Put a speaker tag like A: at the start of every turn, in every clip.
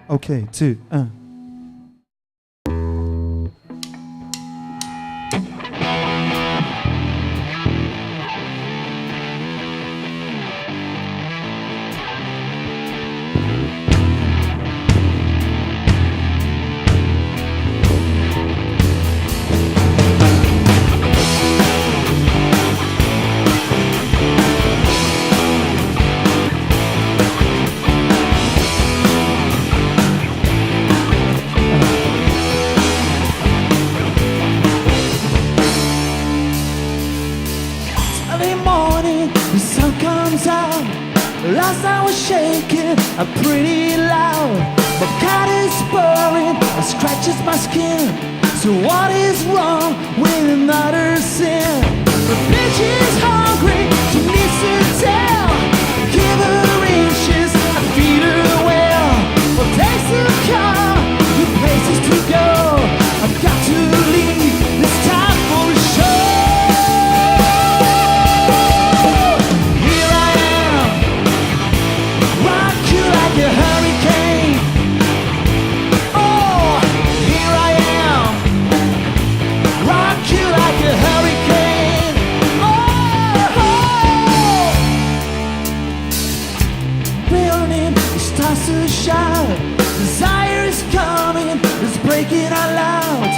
A: Okay, 2.
B: Last I was shaking, I'm pretty loud. My cat is purring, it scratches my skin. So what is wrong with another sin? The bitch is hungry, she needs to tell. Give her inches, I feed her well. Well, days to come, new places to go. I've got to leave, it's time for a show. A hurricane. Oh, here I am. Rock you like a hurricane. Oh, building starts to shout. Desire is coming, it's breaking out loud.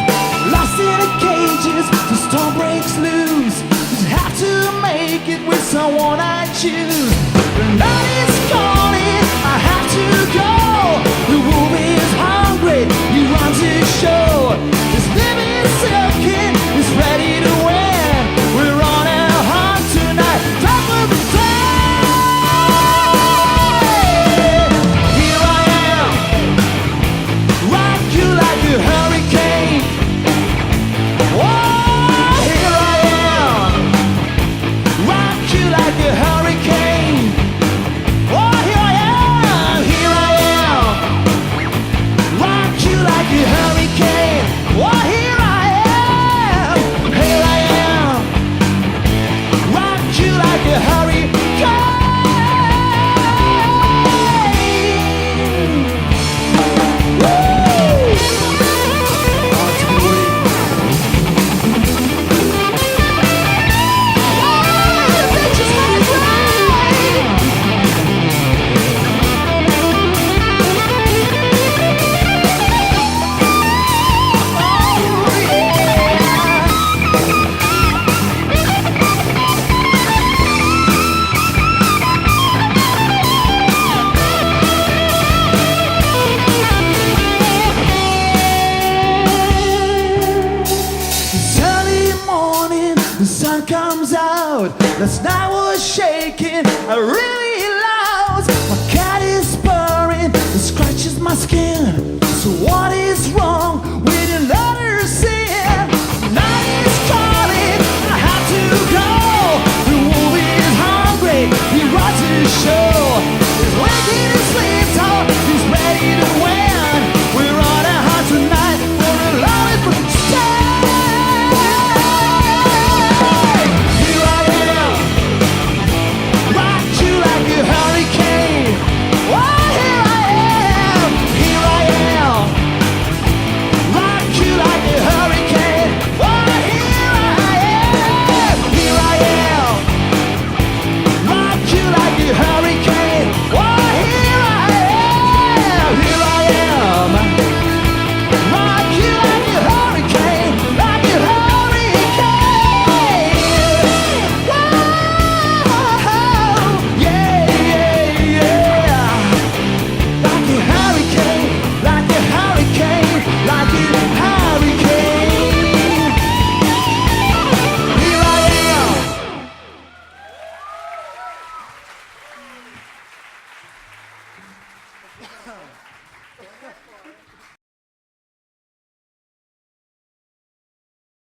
B: Lost in the cages, the storm breaks loose. Just have to make it with someone I choose. The night is calling, I have to go. The wolf is hungry, he runs his show. This living silken is ready to win. We're on our hunt tonight, top of the day. Here I am, rock you like a hurricane. Oh, here I am, rock you like a hurricane. Oh, here I am, rock you like a hurricane. Oh, here I am, rock you like a hurricane. Last night was shaking, really loud. My cat is purring, it scratches my skin. So what is wrong?